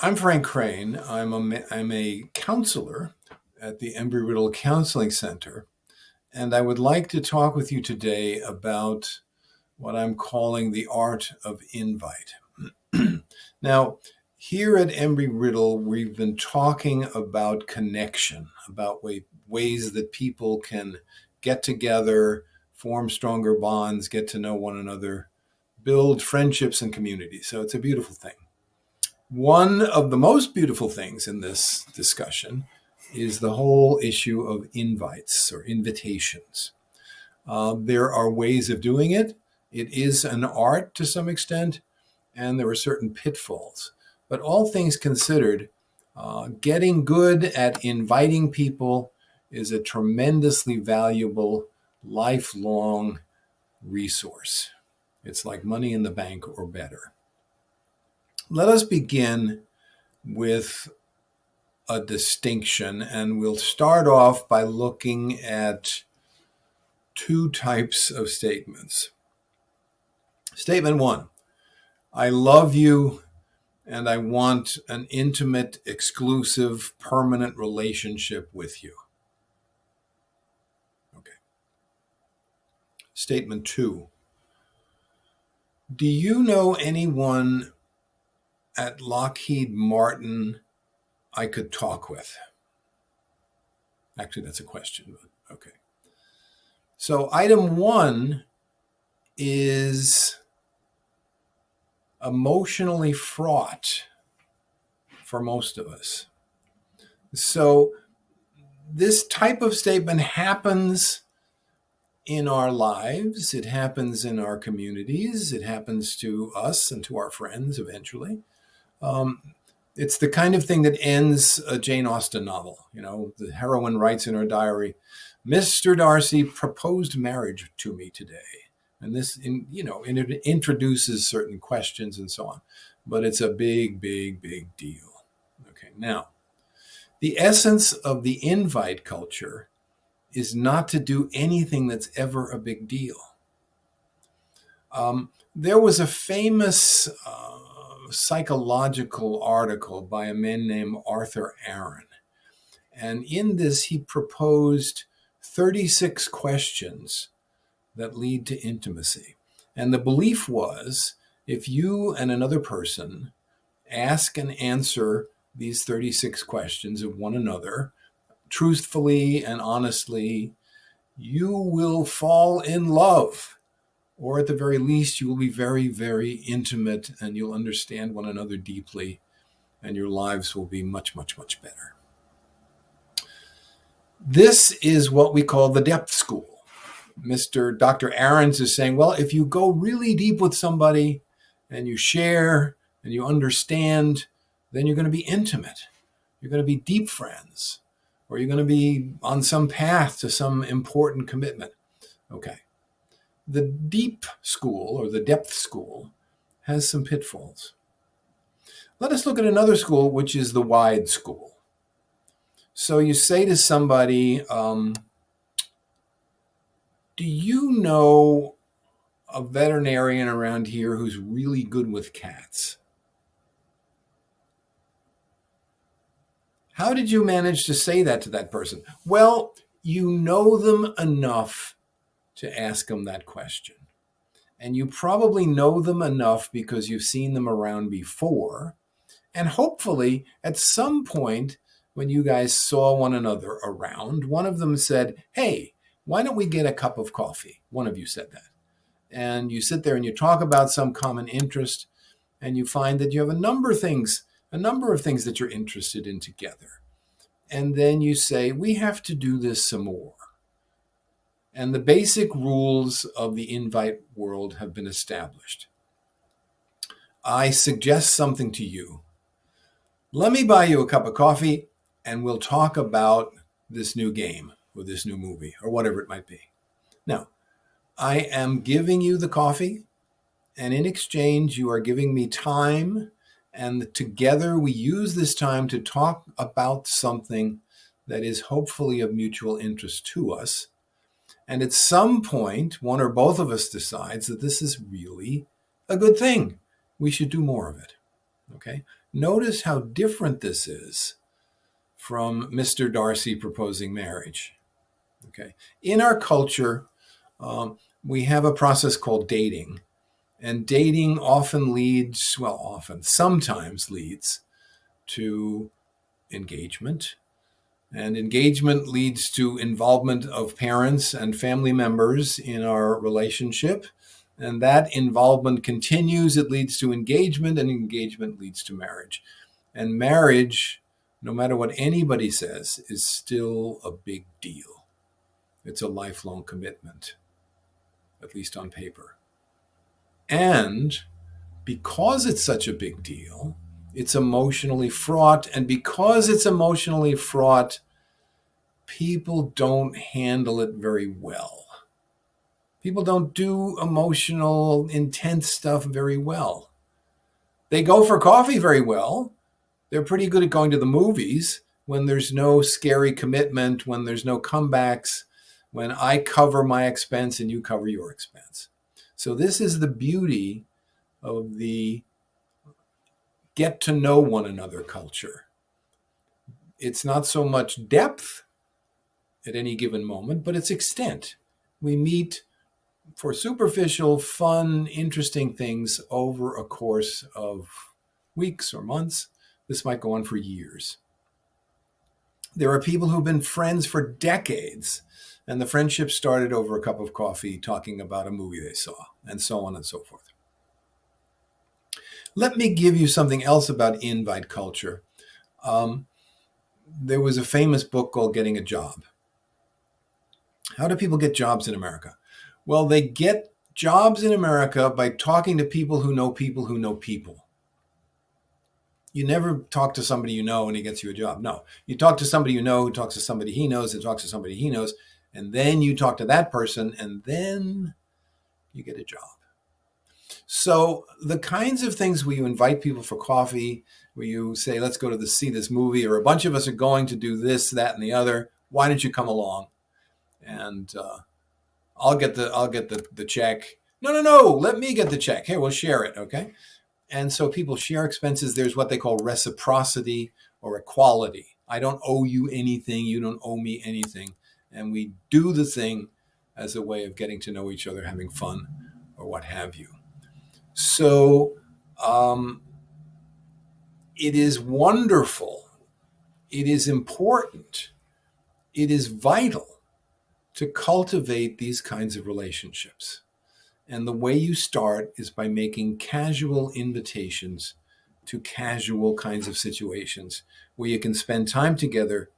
I'm Frank Crane. I'm a counselor at the Embry-Riddle Counseling Center, and I would like to talk with you today about what I'm calling the art of invite. Now, here at Embry-Riddle, we've been talking about connection, about ways that people can get together, form stronger bonds, get to know one another, build friendships and communities. So it's a beautiful thing. One of the most beautiful things in this discussion is the whole issue of invites or invitations. There are ways of doing it. It is an art to some extent, and there are certain pitfalls. But all things considered, getting good at inviting people is a tremendously valuable, lifelong resource. It's like money in the bank or better. Let us begin with a distinction, and we'll start off by looking at two types of statements. Statement one, I love you and I want an intimate, exclusive, permanent relationship with you. Okay. Statement two, do you know anyone at Lockheed Martin I could talk with? Actually, that's a question, but okay. So item one is emotionally fraught for most of us. So this type of statement happens in our lives. It happens in our communities. It happens to us and to our friends eventually. It's the kind of thing that ends a Jane Austen novel. You know, the heroine writes in her diary, Mr. Darcy proposed marriage to me today. And this, it introduces certain questions and so on. But it's a big, big, big deal. Okay, now, the essence of the invite culture is not to do anything that's ever a big deal. There was a famous psychological article by a man named Arthur Aaron. And in this, he proposed 36 questions that lead to intimacy. And the belief was if you and another person ask and answer these 36 questions of one another truthfully and honestly, you will fall in love. Or at the very least, you will be very, very intimate and you'll understand one another deeply and your lives will be much, much, much better. This is what we call the depth school. Dr. Ahrens is saying, well, if you go really deep with somebody and you share and you understand, then you're going to be intimate. You're going to be deep friends, or you're going to be on some path to some important commitment. Okay. The deep school or the depth school has some pitfalls. Let us look at another school, which is the wide school. So you say to somebody, do you know a veterinarian around here who's really good with cats? How did you manage to say that to that person? Well, you know them enough to ask them that question. And you probably know them enough because you've seen them around before. And hopefully, at some point, when you guys saw one another around, one of them said, hey, why don't we get a cup of coffee? One of you said that. And you sit there and you talk about some common interest, and you find that you have a number of things that you're interested in together. And then you say, we have to do this some more. And the basic rules of the invite world have been established. I suggest something to you. Let me buy you a cup of coffee and we'll talk about this new game or this new movie or whatever it might be. Now, I am giving you the coffee, and in exchange, you are giving me time, and together we use this time to talk about something that is hopefully of mutual interest to us. And at some point, one or both of us decides that this is really a good thing. We should do more of it. Okay? Notice how different this is from Mr. Darcy proposing marriage. Okay. In our culture, we have a process called dating. And dating sometimes leads to engagement. And engagement leads to involvement of parents and family members in our relationship. And that involvement continues. It leads to engagement, and engagement leads to marriage. And marriage, no matter what anybody says, is still a big deal. It's a lifelong commitment, at least on paper. And because it's such a big deal, it's emotionally fraught. And because it's emotionally fraught, people don't handle it very well. People don't do emotional, intense stuff very well. They go for coffee very well. They're pretty good at going to the movies when there's no scary commitment, when there's no comebacks, when I cover my expense and you cover your expense. So this is the beauty of the get to know one another culture. It's not so much depth at any given moment, but it's extent. We meet for superficial, fun, interesting things over a course of weeks or months. This might go on for years. There are people who've been friends for decades, and the friendship started over a cup of coffee talking about a movie they saw, and so on and so forth. Let me give you something else about invite culture. There was a famous book called Getting a Job. How do people get jobs in America? Well, they get jobs in America by talking to people who know people who know people. You never talk to somebody you know and he gets you a job. No, you talk to somebody you know who talks to somebody he knows and talks to somebody he knows, and then you talk to that person, and then you get a job. So the kinds of things where you invite people for coffee, where you say, let's go to see this movie, or a bunch of us are going to do this, that, and the other. Why don't you come along? And I'll get the check. No. Let me get the check. Here, we'll share it. Okay. And so people share expenses. There's what they call reciprocity or equality. I don't owe you anything. You don't owe me anything. And we do the thing as a way of getting to know each other, having fun, or what have you. So it is wonderful. It is important. It is vital to cultivate these kinds of relationships. And the way you start is by making casual invitations to casual kinds of situations where you can spend time together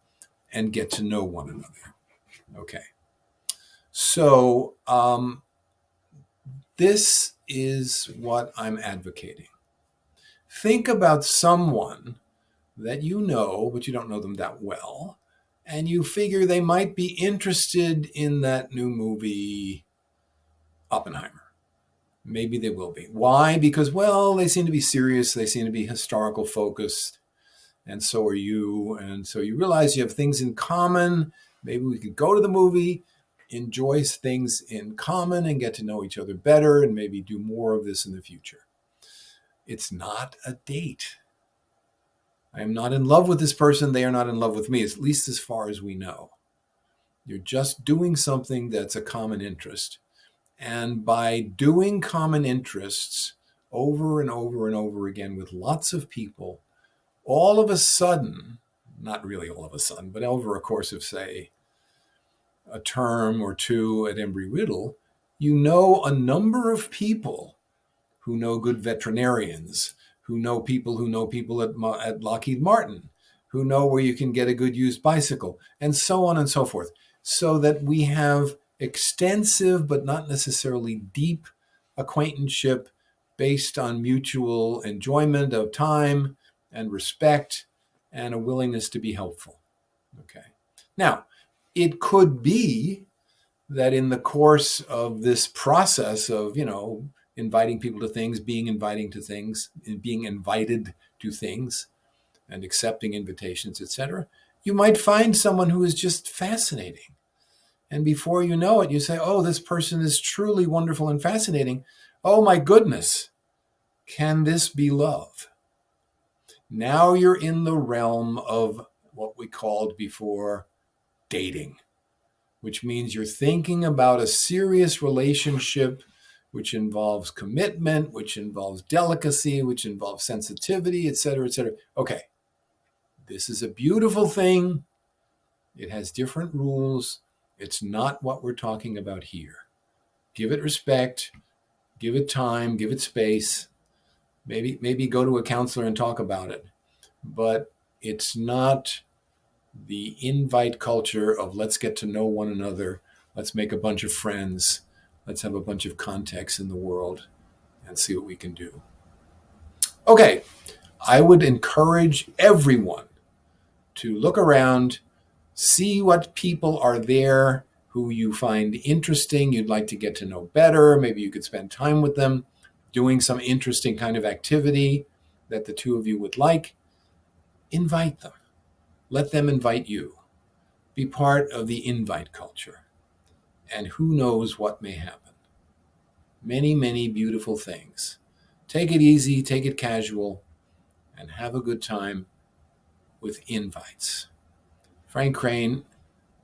and get to know one another. Okay. So this is what I'm advocating. Think about someone that you know, but you don't know them that well, and you figure they might be interested in that new movie, Oppenheimer. Maybe they will be. Why? Because, well, they seem to be serious. They seem to be historical focused. And so are you. And so you realize you have things in common. Maybe we could go to the movie, enjoy things in common, and get to know each other better, and maybe do more of this in the future. It's not a date. I am not in love with this person. They are not in love with me, at least as far as we know. You're just doing something that's a common interest. And by doing common interests over and over and over again with lots of people, all of a sudden, not really all of a sudden, but over a course of, say, a term or two at Embry-Riddle, you know a number of people who know good veterinarians, who know people at Lockheed Martin, who know where you can get a good used bicycle, and so on and so forth, so that we have extensive but not necessarily deep acquaintanceship based on mutual enjoyment of time and respect and a willingness to be helpful. Okay. Now, it could be that in the course of this process of, inviting people to things, being invited to things, and accepting invitations, etc., you might find someone who is just fascinating. And before you know it, you say, oh, this person is truly wonderful and fascinating. Oh, my goodness. Can this be love? Now you're in the realm of what we called before dating, which means you're thinking about a serious relationship, which involves commitment, which involves delicacy, which involves sensitivity, et cetera, et cetera. Okay, this is a beautiful thing. It has different rules. It's not what we're talking about here. Give it respect, give it time, give it space. Maybe go to a counselor and talk about it. But it's not the invite culture of let's get to know one another, let's make a bunch of friends, let's have a bunch of contacts in the world and see what we can do. Okay, I would encourage everyone to look around, see what people are there who you find interesting, you'd like to get to know better. Maybe you could spend time with them doing some interesting kind of activity that the two of you would like. Invite them. Let them invite you. Be part of the invite culture. And who knows what may happen. Many, many beautiful things. Take it easy, take it casual, and have a good time with invites. Frank Crane,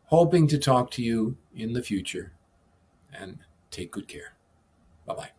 hoping to talk to you in the future, and take good care. Bye-bye.